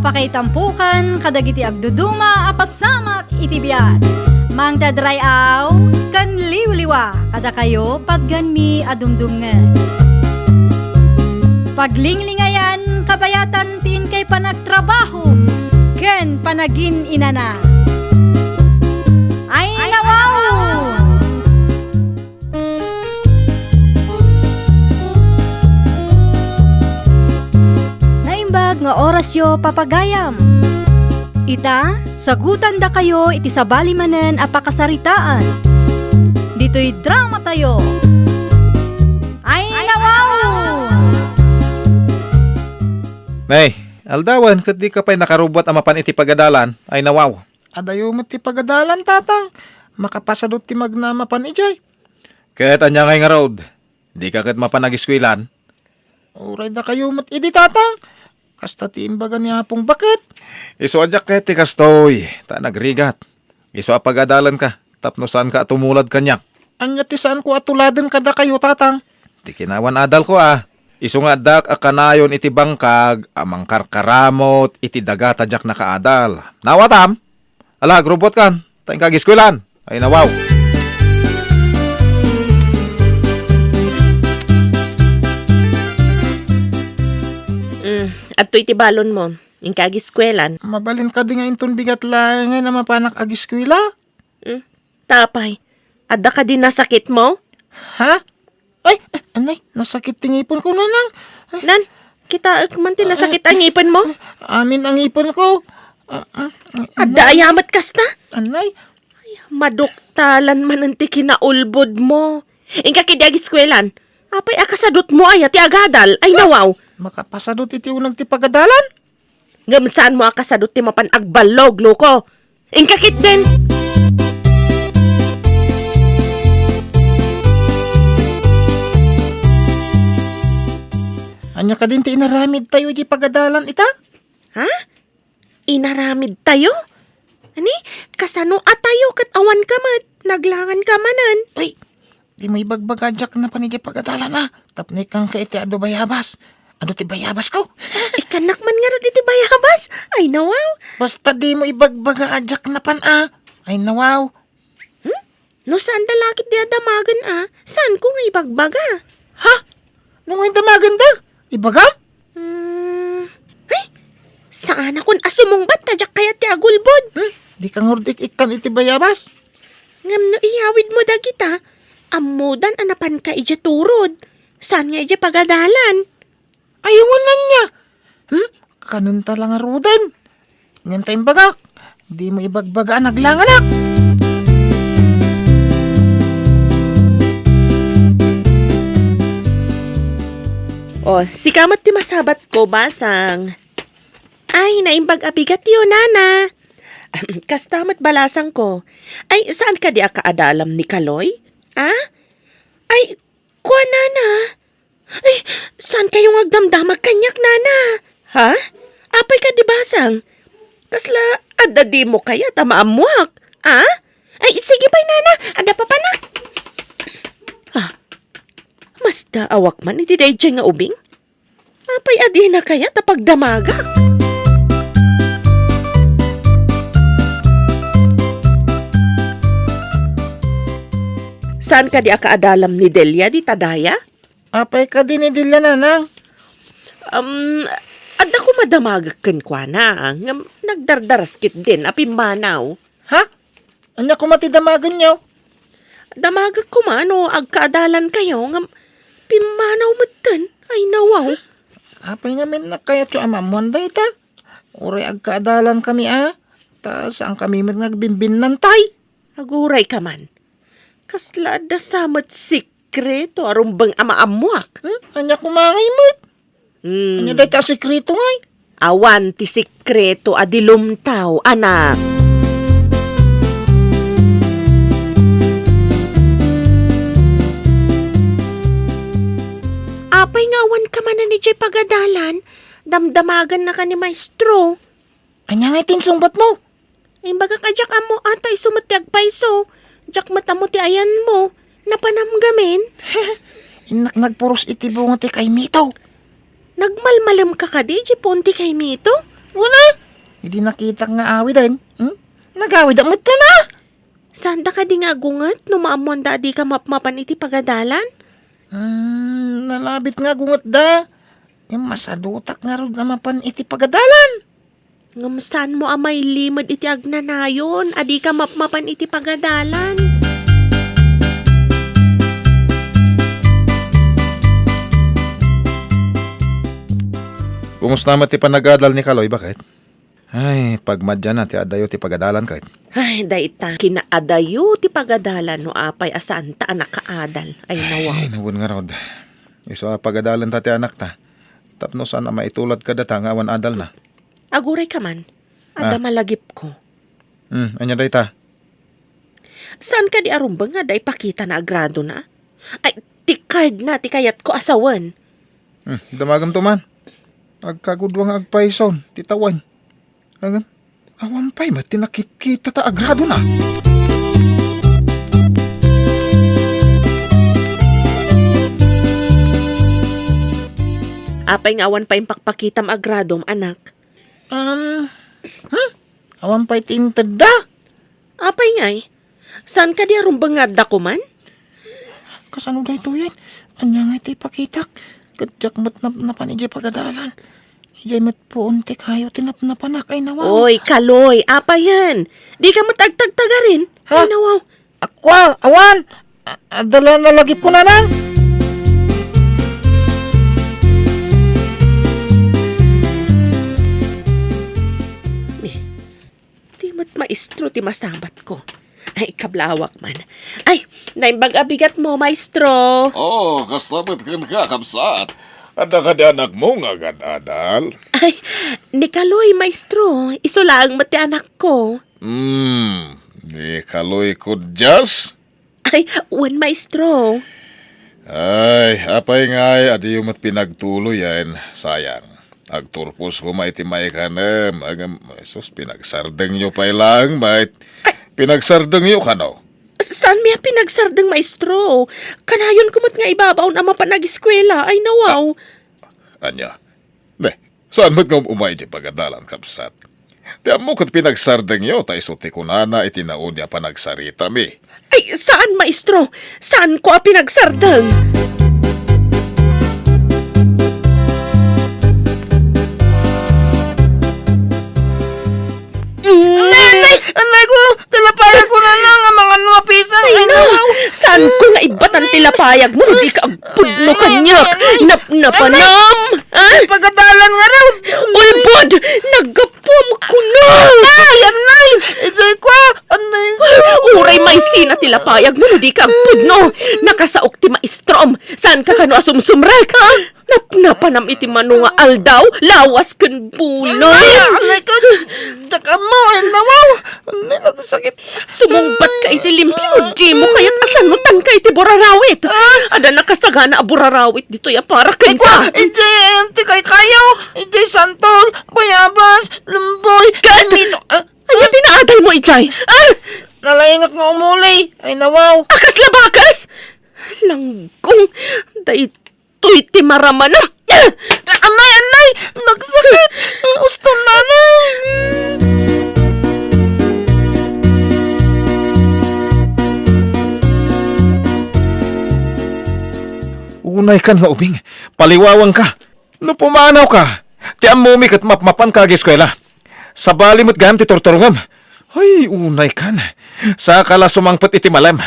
Apakaitampukan kadagiti agduduma apasamak iti biat. Mangdadrayaw kan liwliwa kada kayo patgan mi adumdumngen. Paglinglingayan kabayatan tin kay panagtrabaho ken panagin inana. Ay nawaw! Naimbag nga orasyo papagayam. Ita, sagutan da kayo iti sabali manen apakasaritaan. Dito'y drama tayo. Ay nawaw! May, aldawan, kat di ka pa'y nakarubot ang mapan iti pagadalan, ay nawaw. Adayo mo ti pagadalan, tatang. Makapasadot ti magnama pan ijay. Ket anya ngay nga road, di ka kat mapanag-iskwilan. Uray da kayo mat idi, tatang. Kasta ti imbaga ni Apong bakit? Iso adyak ket ti kastoy, ta nagrigat. Iso apagadalan ka, tapno saan ka tumulad kanyak. Anya ti saan ko atuladen kada kayo, tatang. Di kinawan adal ko Iso nga dak akanayon iti bangkag, amang karkaramot, iti daga tadyak nakaadal. Nawatam! Ala, grubot kan, taing kagiskwilan. Ay nawaw. Adto iti balon mo, yung kagiskwelan. Mabalin ka di nga inton bigat lang nga na mapanak agiskwila. Tapay, adda ka din nasakit mo? Ha? Ay, anay, nasakit tingipon ko na nang. Nan, kita man ti nasakit ang ipon mo? Amin ang ipon ko. Adda ayamat kas na? Anay, Maduktalan man ang ti kinaulbod mo. Yung kakidi agiskwelan, apay akasadot mo ay ti agadal, ay nawaw. makapasadot iti unag ti pagadalan. Ngamsaan mo akasadot ti mapan agbalog, loko. Yung kakit din. Anya ka din ti inaramid tayo di pagadalan ita? Ha? Inaramid tayo? Ani? Kasano atayo kat awan ka mat? Naglangan ka manan. Uy, di may bagbagadyak na panigi pagadalan Tapnik kang ka iti ado bayabas. Ano ti bayabas ko? Ikanak man nga ron iti bayabas. Ay nawaw. Basta di mo ibagbagadyak na pan Ay nawaw. No saan dalakit di adamagan Saan ko nga ibagbaga? Ha? Nung may damagan da? Ibaga? Ay, saan akong asimong bat tadyak kaya ti agulbod? Di kang urdik ikan iti bayabas. Ngam no iyawid mo da kita. Amudan anapan ka ija turod. Saan nga ija pagadalan? Ayawan niya. Kanun talang arudan. Ngayon tayong bagak. Di mo ibagbaga naglanganak. O, sikamat ti masabat ko, basang. Ay, naimbag abigat yun, nana. Kastamat balasang ko. Ay, saan ka di akaadalam ni Kaloy? Ay, kuha, nana. Ay, saan kayong agdamdamag kanyak, nana? Ha? Apay ka di basang? Kasla, adda di mo kaya tamaamuak. Ay, sige pa, nana. Ada pa panak. Mas daawak man iti dayjay nga ubing. Apay adi na kaya tapag damaga. Saan ka di akaadalam ni Delia di Tadaya? Apay ka din idilya nanang. Adda ko madamagakan kwa na. Nagdardaras kit din, apimanaw. Ha? Anya ko matidamagan niyo? Damagag ko man o agkaadalan kayo nga pimanaw matan. Ay nawaw. Apay nga min na kaya tiyo amamuan da ita. Uray agkaadalan kami Tas ang kami nagbimbin nantay. Aguray ka man. Kasla da samat sikreto arumbang amaamuak. Anya kumangay mo't. Anya dahi ta sikreto ngay. Awan ti sikreto adilumtaw, anak. Apay ngawan ka man na ni Jay pagadalan, damdamagan na ka ni maestro. Anya nga tinsungbat mo. Imbaga ka jak amo atay sumatiag paiso. Jak mata mo ti ayan mo, napanamgamin. Inak nagpuros iti bunga ti kay Mito. Nagmalmalam ka ka di, Jay punti kay Mito? Wala. Hindi nakita nga awid din. Nagawid amot ka na. Sanda ka di nga gungat no maamon da di ka mapmapan iti pagadalan? Nalabit nga gungot da. Yung masadutak nga rin naman iti pagadalan. Ngamsan mo amay limad iti agnanayon, adi ka mapmapan iti pagadalan. Kumusta naman ti panagadal ni Kaloy, bakit? Ay, pagmadya na ti adayo ti pagadalan kahit. Ay, daita, kinaadayo ti pagadalan no apay asaan ta anak kaadal. Ay, nawaw. Ay, nawon nga rod. Iso pagadalan ta ti anak ta. Tapno sana maitulad ka data nga awan adal na. Aguray ka man, ada malagip ko. Anya day ta? Saan ka di arumbang nga da ipakita na agrado na? Ay, ti card na, ti kayat ko asawan. Damagam to man. Agkagudwang agpayson, titawan. Agam, awan pa'y matinakit-kita ta agrado na. Apay nga awan pa yung pakpakitam agradom, anak. Awan pa'y tinted da. Apay nga'y, saan ka di arumbang nga da ko man? Kasano da ito yan? Anya nga iti pakitak. Kadyak mat na panidya pagadalan. Ijay mat po unti kayo tinapnapanak ay nawaw. Oy, Kaloy, apa yan? Di ka matagtagtaga rin. Ha? Ay, nawaw. Akwa, awan! Dala na lagi po na lang. Di mat maestro, ti masabat ko. Ay, kablawak man. Ay, naimbag abigat mo, maestro. Oh, kasabot kan ka, kapsat. Ada ka di anak mo nga gadadal? Ay, ni Kaloy, maestro. Iso lang mati anak ko. Di kaloy ko jas? Ay, wan, maestro. Ay, apay ngay, adi yung mat pinagtuloy yan, sayang. Agturpos ko maitimay ka na, sus, pinagsardeng nyo pa lang, mait. Pinagsardeng nyo ka no? Saan miya pinagsardeng, maestro? Kanayon kumat nga ibabaw na mapanag-eskwela. Ay, nawaw. Anya? Ne, saan ba't nga umay di pagadalan, kapsat? Di mo kat pinagsardeng nyo, tayo suti ko na itinaon niya panagsarita mi. Ay, saan, maestro? Saan ko pinagsardeng? Anay ko, talapaya ko na lang ang mga nuwapisang. Ay, nawaw. Saan ko nga ibatan tilapayag mo? Hindi ka agpudno kanya. Napanam. Ah? Pagadalan nga rin. Uy, bud! Nagapom ko na! Ay, anay! Ijay ko, anay ko. Uray may sina tilapayag mo, di ka agpudno. Nakasaok ti maestrom. Saan ka kano asumsumrek? Napanam iti mano nga aldaw, lawas kan buloy. Anay ko, daka mo, ay nawaw. Anay, nagsakit. Sumungbat ka iti limpyo, di mo kaya't asanutan ka iti burarawit. Ada nakasagana a burarawit dito ya para kay ka. Ijay, anti kay kayo. Ijay, santol, bayabas, lumboy. Ganito. Ay, tinaaday mo, Ijay. Nalayingat nga umuli. Ay nawaw. Akas labakas! Langgong, daytoy ti maramanam. Anay, anay! Nagsakit! Gusto na lang! Unay kan nga ubing, paliwawang ka. No pumanaw ka, ti amumik at mapmapan ka eskwela. Sa balimot gam ti tortorungam. Ay, unay kan. Sa kala sumangpat iti malam.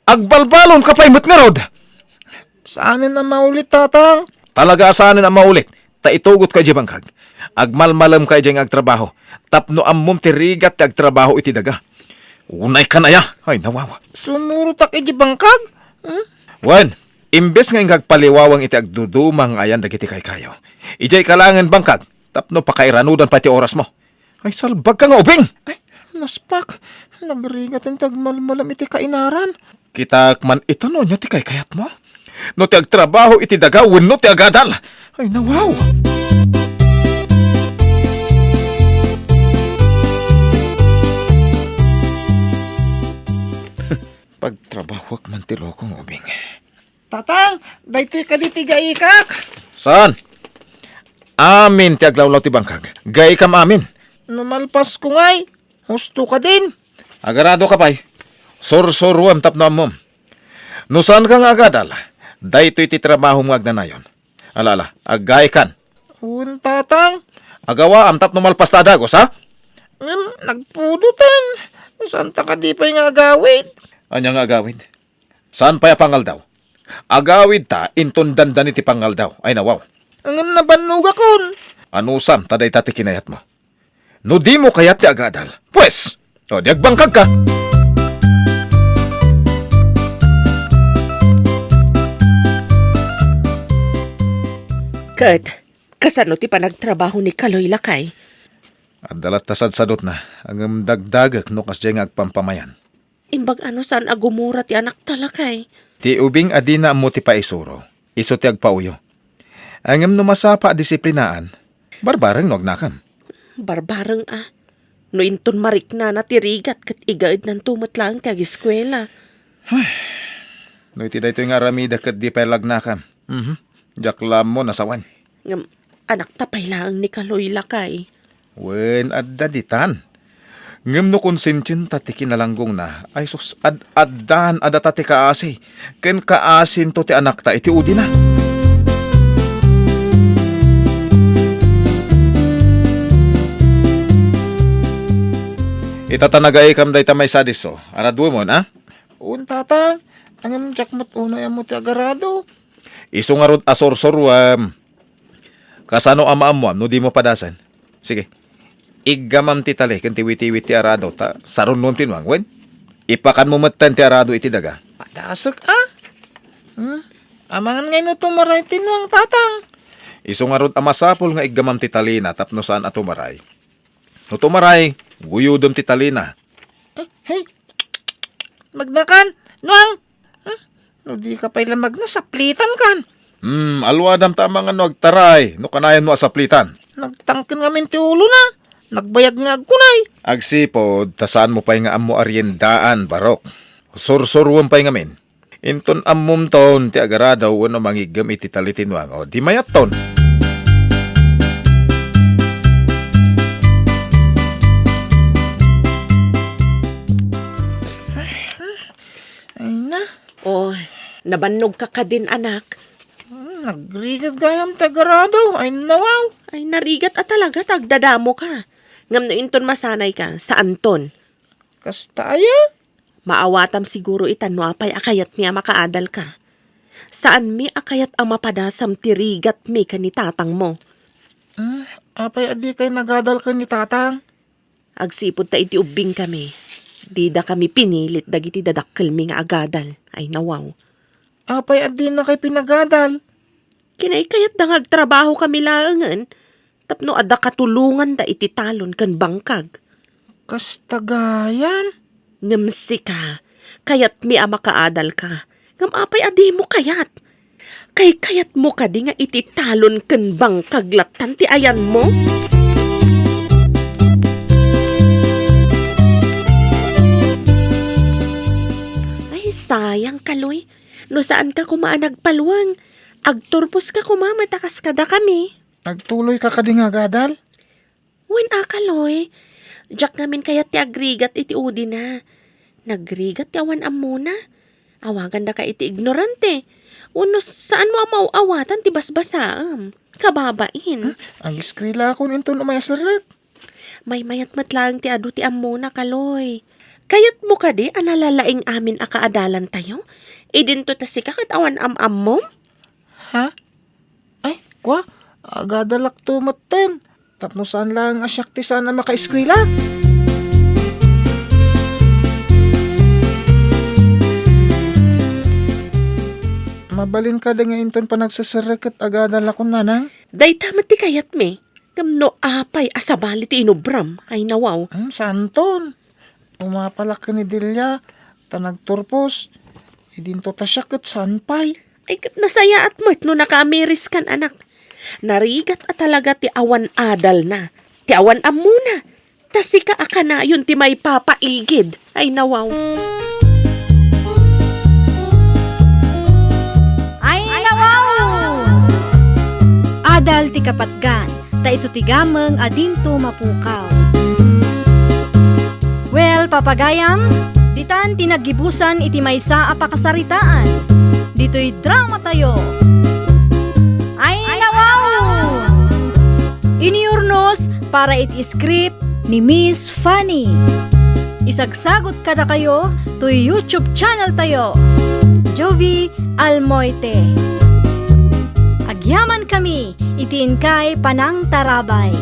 Agbalbalon ka pa imot nga rod. Saan na maulit, tatang? Talaga asanin ang maulit. Ta itugot ka di bangkag. Agmalmalam ka di agtrabaho. Tapno ammum ti rigat ti agtrabaho iti daga. Unay kan aya. Ay, nawawa. Sumuro tak iji bangkag? Wan, imbes nga ingagpaliwawang iti agdudumang ayan dagiti kay kayo. Ijay kalangan bangkag, tapno pakairanudan pati oras mo. Ay, salbag ka nga ubing! Ay, naspak. Nagrigat ang tagmalmalam iti kainaran. Kitak man ito no, niya ti kay kayat mo. No ti agtrabaho iti daga, wenno ti agadal. Ay, nawaw! Pagtrabahok man ti lokong ubing. Tatang, daytoy ka di tiga ikak. Saan? Amin ti aglawlaw ti bangkag. Gay kam amin. Namalpas ko nga'y. Husto ka din. Agarado ka pa'y. Sorsoruam tapno amom. Nusan ka nga agadal? Daytoy ti trabaho mo agnanayon. Alala, agay kan. Un tatang. Agawa am tapno malpas ta adagos, ha? Nagpudutan. Santa ka di pa yung agawid. Anya nga agawid? Saan pa ya pangal daw? Agawid ta, inton dandan iti pangal daw. Ay nawaw. Ang nabannog akon. Anusam, taday tati kinayat mo. No di mo kayat ti agadal. Pues, o di agbangkag ka. Kat, kasano ti panagtrabaho ni Kaloy Lakay? At dalat tasad sadot na, ang dagdagak no kas nga agpampamayan. Imbag ano saan agumura ti anak talakay? Ti ubing adina mo ti paisuro, iso ti agpauyo. Angem no masapa disiplinaan, barbareng no agnakam. Barbarang No inton marik na natirigat kat igaid ng tumatlang ti agiskwela. No iti daytoy nga ramida ket di pay lagnakam. Jaklam mo nasawan. Ngam, anak tapay lang ni Kaloy Lakay. Wen adda ditan. Ngem no konsensyen tati kinalanggong na, ay sus addan adda ti kaasi. Ken kaasin to ti anak ta iti udi na. Itatanagay kam day tamay sadiso. Aradwe mo na? Un tatang. Ang jakmat uno yung mo ti agarado. Iso nga rod asor-soruam. Kasano ama-amuam, no di mo padasan. Sige. Igamam ti tali, kan tiwi-tiwi ti arado, ta saron nun tinwang, wen? Ipakan mo matan ti arado iti daga. Padasok Amangan ngayon no tumaray tinwang tatang. Iso nga rod amasapol nga igamam ti tali na tapno saan atumaray. No tumaray, guyudom ti tali na. Hey, magnakan, nuang. No di ka pa'y lamag na saplitan kan. Alwadam tama nga no agtaray, no kanayan mo asaplitan. Nagtangkin nga min ti ulo na. Nagbayag nga agkunay. Agsipod, tasaan mo pa'y nga amo aryendaan, barok. Sorsorwam pa'y nga min. Inton ammum ton, ti agaradaw, ano mangigam iti talitinwang, o di mayat ton. Ay na. Oh, nabannog ka ka din anak. Nagrigad gayam tagarado. Ay nawaw. Ay narigat at talaga tagdadamo ka. Ngam na inton masanay ka sa Anton. Kastaya. Maawatam siguro itan no apay akayat mi makaadal ka. Saan mi akayat ang mapadasam tirigat mi kanitatang mo? Apay adi kay nagadal ka ni tatang. Agsipod ta iti ubing kami. Dida kami pinilit dagiti dadakkel mi nga agadal. Ay nawaw. Apay adi na kay pinagadal. Kinay kayat dangag trabaho kami laangan. Tapno ada katulungan da iti talon kan bangkag. Kastagayan. Ngamsi ka. Kayat mi makaadal ka. Ngam apay adi mo kayat. Kay kayat mo ka di nga iti talon kan bangkag laktan ti ayan mo. Ay sayang Kaloy. No saan ka kumaan nagpalwang. Agturpos ka kumamatakas kada kami. Nagtuloy ka kading agadal. Wen Kaloy. Jack ngamin kayat ti agrigat iti udi na. Nagrigat ti awan amuna. Awagan da ka iti ignorante. Uno saan mo mauawatan ti basbasaam. Kababain. Ang iskwila ko ninton umayasarek. May mayat matlang ti adu ti amuna Kaloy. Kayat mo ka di analalaing amin akaadalan tayo? Idinto ta si kakat awan am mo? Ha? Ay, kwa? Agadalak tumaten. Tapno saan lang asyak ti sana makaiskwila? Mabalin ka da nga inton pa nagsasarek at agadal ako nanang. Day tamat ti kayat me. Kamno apay asabali ti inubram. Ay nawaw. Santon. Umapalak ka ni Delia. Tanagturpos. Idinto tasyak at sanpay. Ay nasaya at mo't no naka-ameris kan anak. Narigat at talaga ti awan adal na. Ti awan amuna. Tasika akana yun ti may papaigid. Ay nawaw. Ay nawaw! Adal ti kapatgan, ta iso ti gameng adinto mapukaw. Well, papagayam, ditan tinagibusan iti maysa a pakasaritaan. Dito'y drama tayo. Ay nawaw! Iniurnos para iti script ni Miss Fanny. Isagsagot kada kayo to YouTube channel tayo. Jovi Almoite. Agyaman kami, itiin kay Panang Tarabay.